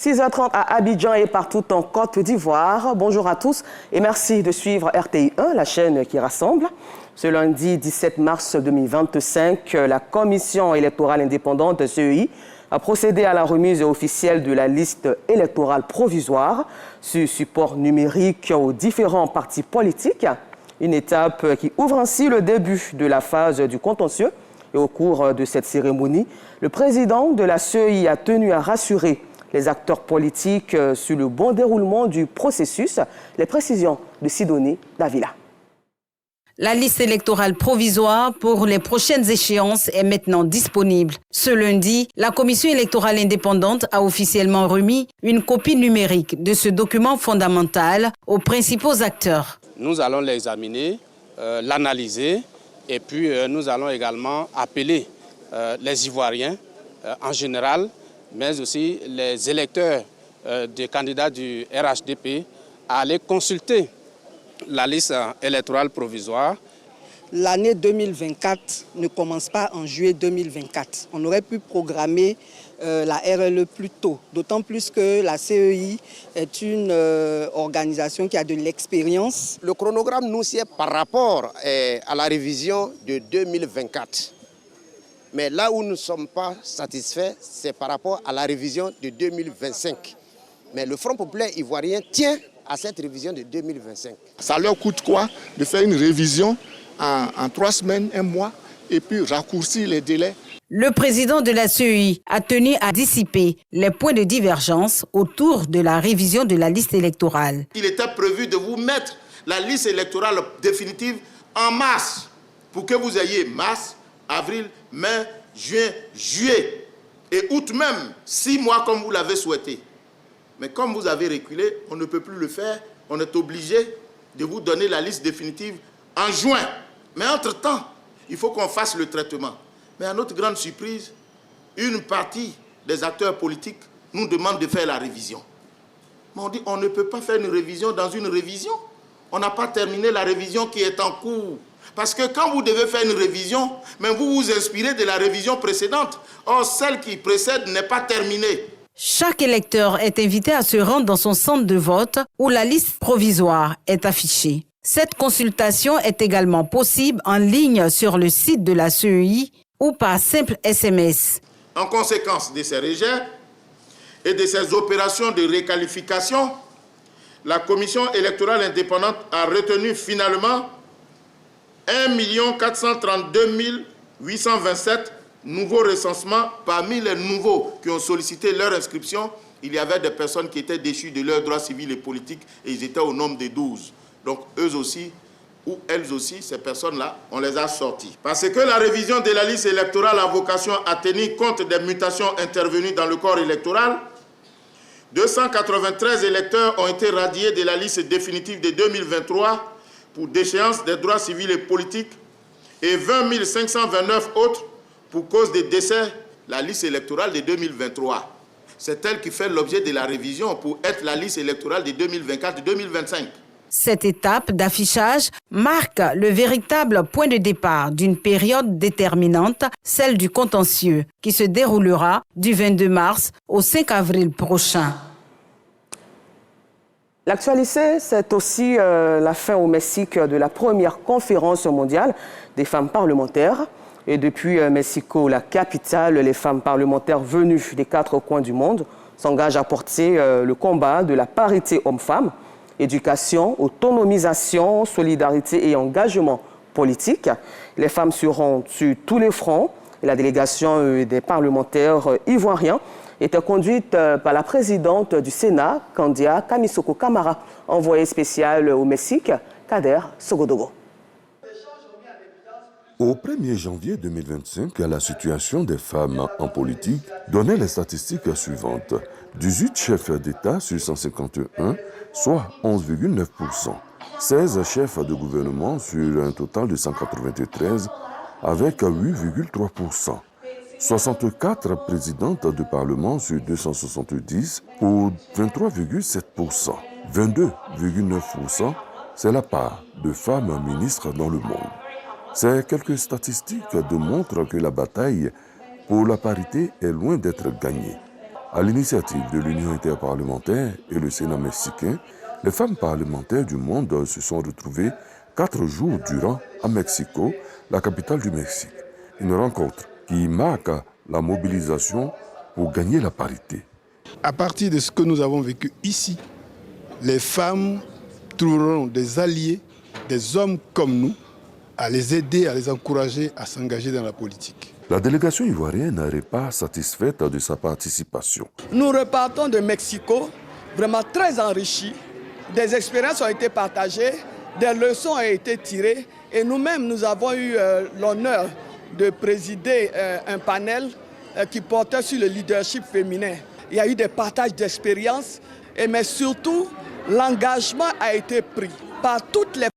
6h30 à Abidjan et partout en Côte d'Ivoire. Bonjour à tous et merci de suivre RTI 1, la chaîne qui rassemble. Ce lundi 17 mars 2025, la Commission électorale indépendante CEI a procédé à la remise officielle de la liste électorale provisoire sur support numérique aux différents partis politiques. Une étape qui ouvre ainsi le début de la phase du contentieux. Et au cours de cette cérémonie, le président de la CEI a tenu à rassurer les acteurs politiques sur le bon déroulement du processus. Les précisions de Sidonie Davila. La liste électorale provisoire pour les prochaines échéances est maintenant disponible. Ce lundi, la Commission électorale indépendante a officiellement remis une copie numérique de ce document fondamental aux principaux acteurs. Nous allons l'examiner, l'analyser et puis nous allons également appeler les Ivoiriens en général, mais aussi les électeurs des candidats du RHDP à aller consulter la liste électorale provisoire. L'année 2024 ne commence pas en juillet 2024. On aurait pu programmer la RLE plus tôt, d'autant plus que la CEI est une organisation qui a de l'expérience. Le chronogramme nous c'est par rapport à la révision de 2024. Mais là où nous ne sommes pas satisfaits, c'est par rapport à la révision de 2025. Mais le Front populaire ivoirien tient à cette révision de 2025. Ça leur coûte quoi de faire une révision en 3 semaines, 1 mois, et puis raccourcir les délais? Le président de la CEI a tenu à dissiper les points de divergence autour de la révision de la liste électorale. Il était prévu de vous mettre la liste électorale définitive en mars, pour que vous ayez mars, avril, mai, juin, juillet et août même, 6 mois comme vous l'avez souhaité. Mais comme vous avez reculé, on ne peut plus le faire. On est obligé de vous donner la liste définitive en juin. Mais entre-temps, il faut qu'on fasse le traitement. Mais à notre grande surprise, une partie des acteurs politiques nous demande de faire la révision. Mais on dit on ne peut pas faire une révision dans une révision. On n'a pas terminé la révision qui est en cours. Parce que quand vous devez faire une révision, mais vous vous inspirez de la révision précédente. Or, celle qui précède n'est pas terminée. Chaque électeur est invité à se rendre dans son centre de vote où la liste provisoire est affichée. Cette consultation est également possible en ligne sur le site de la CEI ou par simple SMS. En conséquence de ces rejets et de ces opérations de réqualification, la Commission électorale indépendante a retenu finalement 1 432 827 nouveaux recensements. Parmi les nouveaux qui ont sollicité leur inscription, il y avait des personnes qui étaient déchues de leurs droits civils et politiques et ils étaient au nombre de 12. Donc eux aussi, ou elles aussi, ces personnes-là, on les a sorties. Parce que la révision de la liste électorale a vocation à tenir compte des mutations intervenues dans le corps électoral. 293 électeurs ont été radiés de la liste définitive de 2023 pour déchéance des droits civils et politiques et 20 529 autres pour cause de décès, la liste électorale de 2023. C'est elle qui fait l'objet de la révision pour être la liste électorale de 2024-2025. Cette étape d'affichage marque le véritable point de départ d'une période déterminante, celle du contentieux, qui se déroulera du 22 mars au 5 avril prochain. L'actualité, c'est aussi la fin au Mexique de la première conférence mondiale des femmes parlementaires. Et depuis Mexico, la capitale, les femmes parlementaires venues des 4 coins du monde s'engagent à porter le combat de la parité homme-femme, éducation, autonomisation, solidarité et engagement politique. Les femmes seront sur tous les fronts. Et la délégation des parlementaires ivoiriens était conduite par la présidente du Sénat, Kandia Kamisoko Kamara, envoyée spéciale au Mexique, Kader Sogodogo. Au 1er janvier 2025, la situation des femmes en politique donnait les statistiques suivantes. 18 chefs d'État sur 151, soit 11,9%. 16 chefs de gouvernement sur un total de 193, avec 8,3%. 64 présidentes de Parlement sur 270 pour 23,7%. 22,9%, c'est la part de femmes ministres dans le monde. Ces quelques statistiques démontrent que la bataille pour la parité est loin d'être gagnée. À l'initiative de l'Union interparlementaire et le Sénat mexicain, les femmes parlementaires du monde se sont retrouvées 4 jours durant à Mexico, la capitale du Mexique. Une rencontre qui marque la mobilisation pour gagner la parité. À partir de ce que nous avons vécu ici, les femmes trouveront des alliés, des hommes comme nous, à les aider, à les encourager à s'engager dans la politique. La délégation ivoirienne n'était pas satisfaite de sa participation. Nous repartons de Mexico vraiment très enrichis. Des expériences ont été partagées, des leçons ont été tirées et nous-mêmes, nous avons eu l'honneur de présider un panel qui portait sur le leadership féminin. Il y a eu des partages d'expériences, mais surtout, l'engagement a été pris par toutes les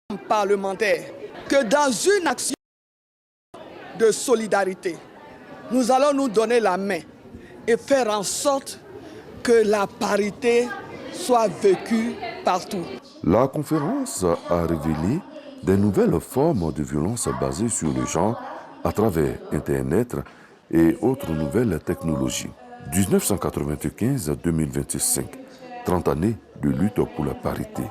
femmes parlementaires que dans une action de solidarité, nous allons nous donner la main et faire en sorte que la parité soit vécue partout. La conférence a révélé des nouvelles formes de violence basées sur le genre à travers Internet et autres nouvelles technologies. 1995-2025, 30 années de lutte pour la parité.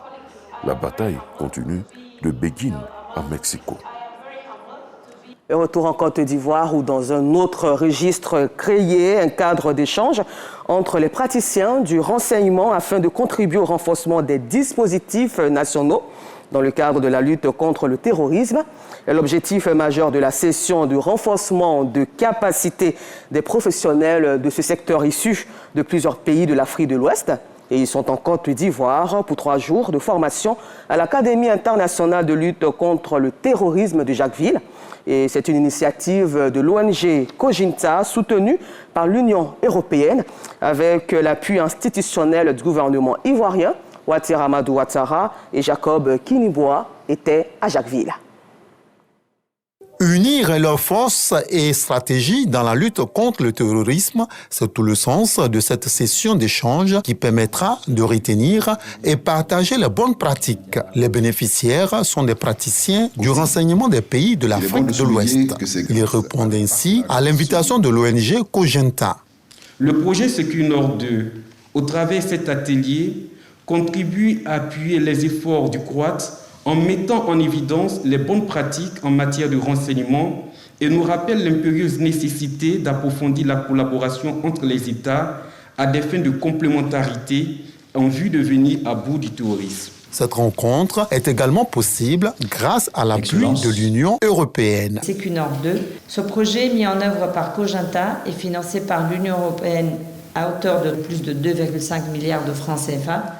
La bataille continue de Béguine à Mexico. Et retour en Côte d'Ivoire où dans un autre registre créé un cadre d'échange entre les praticiens du renseignement afin de contribuer au renforcement des dispositifs nationaux dans le cadre de la lutte contre le terrorisme. L'objectif majeur de la session de renforcement de capacité des professionnels de ce secteur issus de plusieurs pays de l'Afrique de l'Ouest. Et ils sont en Côte d'Ivoire pour 3 jours de formation à l'Académie internationale de lutte contre le terrorisme de Jacquesville. Et c'est une initiative de l'ONG Cojinta soutenue par l'Union européenne avec l'appui institutionnel du gouvernement ivoirien. Ouattara Amadou Ouattara et Jacob Kiniboa étaient à Jacquesville. Unir leurs forces et stratégies dans la lutte contre le terrorisme, c'est tout le sens de cette session d'échange qui permettra de retenir et partager les bonnes pratiques. Les bénéficiaires sont des praticiens du renseignement des pays de l'Afrique de l'Ouest. Ils répondent ainsi à l'invitation de l'ONG Cogenta. Le projet Sécunor 2, au travers de cet atelier, contribue à appuyer les efforts du Croate en mettant en évidence les bonnes pratiques en matière de renseignement et nous rappelle l'impérieuse nécessité d'approfondir la collaboration entre les États à des fins de complémentarité en vue de venir à bout du terrorisme. Cette rencontre est également possible grâce à l'appui de l'Union européenne. Sécunor 2, ce projet mis en œuvre par Cogenta et financé par l'Union européenne à hauteur de plus de 2,5 milliards de francs CFA.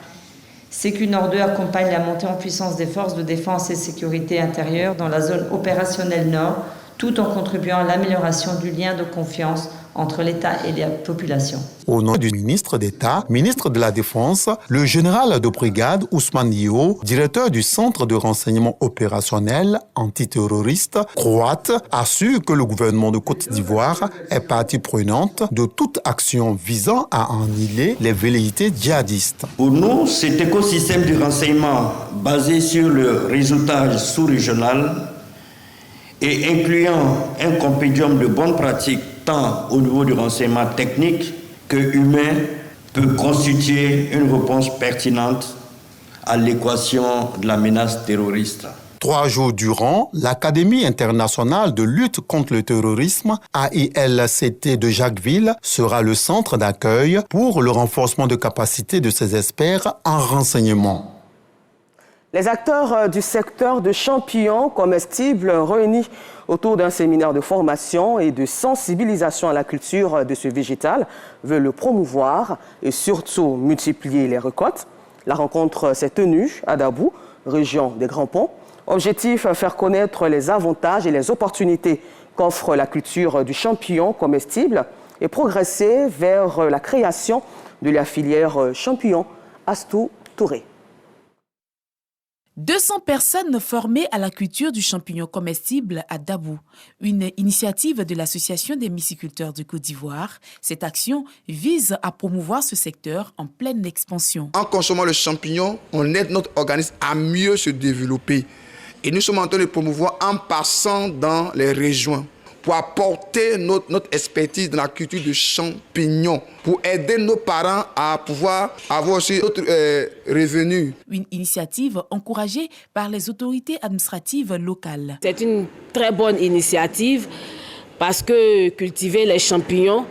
Sécunor 2 accompagne la montée en puissance des forces de défense et sécurité intérieure dans la zone opérationnelle Nord, tout en contribuant à l'amélioration du lien de confiance entre l'État et la population. Au nom du ministre d'État, ministre de la Défense, le général de brigade Ousmane Dio, directeur du Centre de renseignement opérationnel antiterroriste croate, assure que le gouvernement de Côte d'Ivoire est partie prenante de toute action visant à annihiler les velléités djihadistes. Pour nous, cet écosystème du renseignement basé sur le réseautage sous-régional et incluant un compédium de bonnes pratiques tant au niveau du renseignement technique que humain peut constituer une réponse pertinente à l'équation de la menace terroriste. 3 jours durant, l'Académie internationale de lutte contre le terrorisme, AILCT de Jacquesville, sera le centre d'accueil pour le renforcement de capacités de ses experts en renseignement. Les acteurs du secteur de champignons comestibles réunis autour d'un séminaire de formation et de sensibilisation à la culture de ce végétal veulent le promouvoir et surtout multiplier les récoltes. La rencontre s'est tenue à Dabou, région des Grands Ponts. Objectif, faire connaître les avantages et les opportunités qu'offre la culture du champignon comestible et progresser vers la création de la filière champignon. Astou Touré. 200 personnes formées à la culture du champignon comestible à Dabou, une initiative de l'Association des myciculteurs de Côte d'Ivoire. Cette action vise à promouvoir ce secteur en pleine expansion. En consommant le champignon, on aide notre organisme à mieux se développer. Et nous sommes en train de promouvoir en passant dans les régions pour apporter notre expertise dans la culture de champignons, pour aider nos parents à pouvoir avoir aussi d'autres revenus. Une initiative encouragée par les autorités administratives locales. C'est une très bonne initiative parce que cultiver les champignons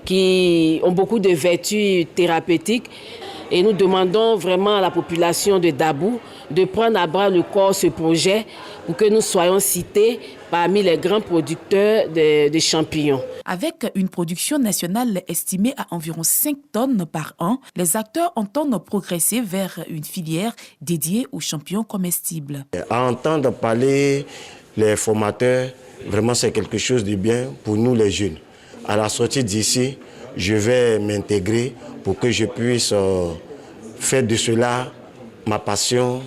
qui ont beaucoup de vertus thérapeutiques, et nous demandons vraiment à la population de Dabou de prendre à bras le corps ce projet pour que nous soyons cités parmi les grands producteurs de champignons. Avec une production nationale estimée à environ 5 tonnes par an, les acteurs entendent progresser vers une filière dédiée aux champignons comestibles. À entendre parler les formateurs, vraiment c'est quelque chose de bien pour nous les jeunes. À la sortie d'ici, je vais m'intégrer pour que je puisse faire de cela ma passion,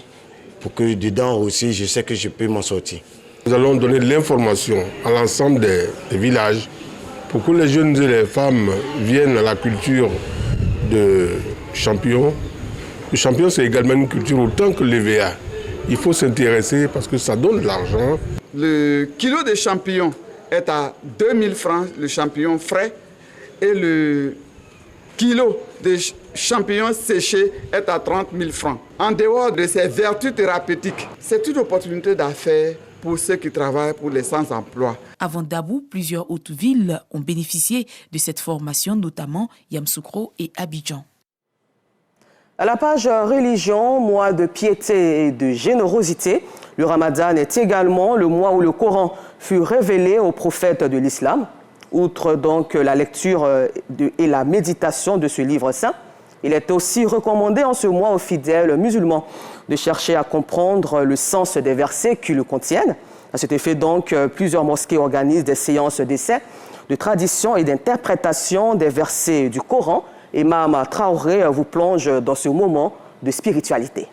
pour que dedans aussi, je sais que je peux m'en sortir. Nous allons donner de l'information à l'ensemble des villages pour que les jeunes et les femmes viennent à la culture de champignons. Le champignon, c'est également une culture autant que l'EVA. Il faut s'intéresser parce que ça donne de l'argent. Le kilo de champignons est à 2000 francs, le champignon frais, et le kilo de champignons séchés est à 30 000 francs. En dehors de ces vertus thérapeutiques, c'est une opportunité d'affaires pour ceux qui travaillent pour les sans-emploi. Avant Dabou, plusieurs autres villes ont bénéficié de cette formation, notamment Yamoussoukro et Abidjan. À la page religion, mois de piété et de générosité, le Ramadan est également le mois où le Coran fut révélé aux prophètes de l'islam. Outre donc la lecture et la méditation de ce livre saint, il est aussi recommandé en ce mois aux fidèles musulmans de chercher à comprendre le sens des versets qui le contiennent. À cet effet donc, plusieurs mosquées organisent des séances d'essai, de traduction et d'interprétation des versets du Coran. Imam Traoré vous plonge dans ce moment de spiritualité.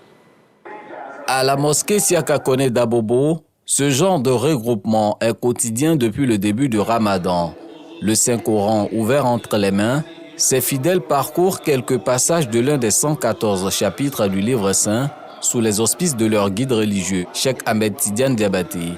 À la mosquée Siaka Kone d'Abobo, ce genre de regroupement est quotidien depuis le début du Ramadan. Le Saint-Coran ouvert entre les mains, ses fidèles parcourent quelques passages de l'un des 114 chapitres du livre saint sous les auspices de leur guide religieux, Cheikh Ahmed Tidiane Diabaté.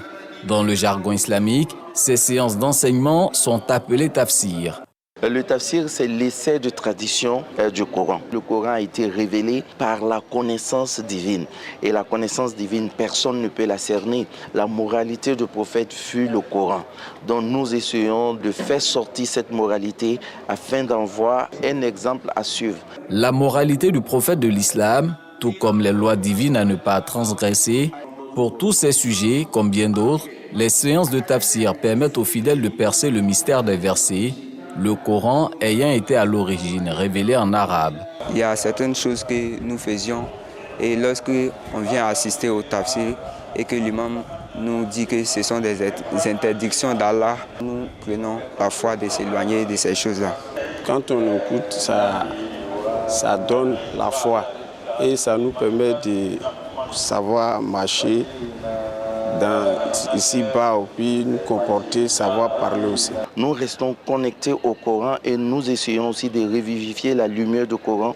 Dans le jargon islamique, ces séances d'enseignement sont appelées tafsir. Le tafsir, c'est l'essai de tradition du Coran. Le Coran a été révélé par la connaissance divine. Et la connaissance divine, personne ne peut la cerner. La moralité du prophète fut le Coran. Donc nous essayons de faire sortir cette moralité afin d'en voir un exemple à suivre. La moralité du prophète de l'islam, tout comme les lois divines à ne pas transgresser, pour tous ces sujets, comme bien d'autres, les séances de tafsir permettent aux fidèles de percer le mystère des versets, le Coran ayant été à l'origine révélé en arabe. Il y a certaines choses que nous faisions et lorsque on vient assister au tafsir et que l'imam nous dit que ce sont des interdictions d'Allah, nous prenons parfois de s'éloigner de ces choses-là. Quand on écoute, ça donne la foi et ça nous permet de savoir marcher ici-bas, puis nous comporter, savoir parler aussi. Nous restons connectés au Coran et nous essayons aussi de revivifier la lumière du Coran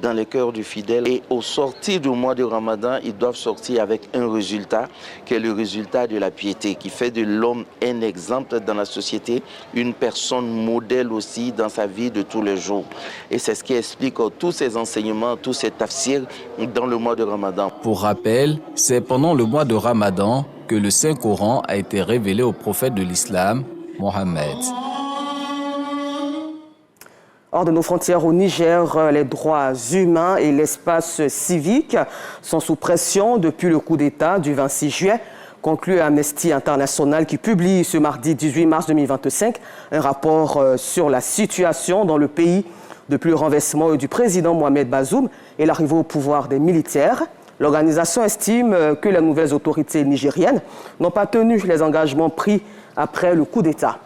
dans les cœurs du fidèle. Et au sortir du mois de Ramadan, ils doivent sortir avec un résultat qui est le résultat de la piété, qui fait de l'homme un exemple dans la société, une personne modèle aussi dans sa vie de tous les jours. Et c'est ce qui explique tous ces enseignements, tous ces tafsirs dans le mois de Ramadan. Pour rappel, c'est pendant le mois de Ramadan que le Saint-Coran a été révélé au prophète de l'islam, Mohammed. Hors de nos frontières au Niger, les droits humains et l'espace civique sont sous pression depuis le coup d'État du 26 juillet, conclut Amnesty International qui publie ce mardi 18 mars 2025 un rapport sur la situation dans le pays depuis le renversement du président Mohamed Bazoum et l'arrivée au pouvoir des militaires. L'organisation estime que les nouvelles autorités nigériennes n'ont pas tenu les engagements pris après le coup d'État.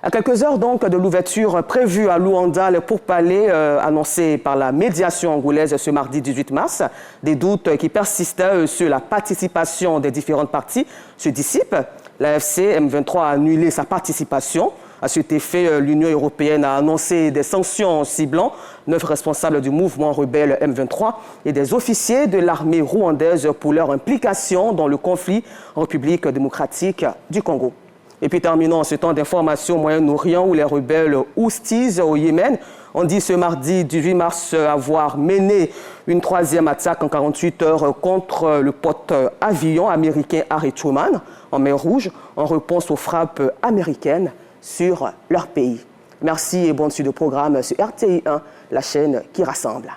À quelques heures donc de l'ouverture prévue à Luanda, les pourparlers annoncés par la médiation angolaise ce mardi 18 mars, des doutes qui persistaient sur la participation des différentes parties se dissipent. L'AFC M23 a annulé sa participation. À cet effet, l'Union européenne a annoncé des sanctions ciblant 9 responsables du mouvement rebelle M23 et des officiers de l'armée rwandaise pour leur implication dans le conflit en République démocratique du Congo. Et puis terminons ce temps d'information au Moyen-Orient où les rebelles Houthis au Yémen ont dit ce mardi 18 mars avoir mené une troisième attaque en 48 heures contre le porte-avions américain Harry Truman en mer Rouge en réponse aux frappes américaines sur leur pays. Merci et bonne suite de programme sur RTI 1, la chaîne qui rassemble.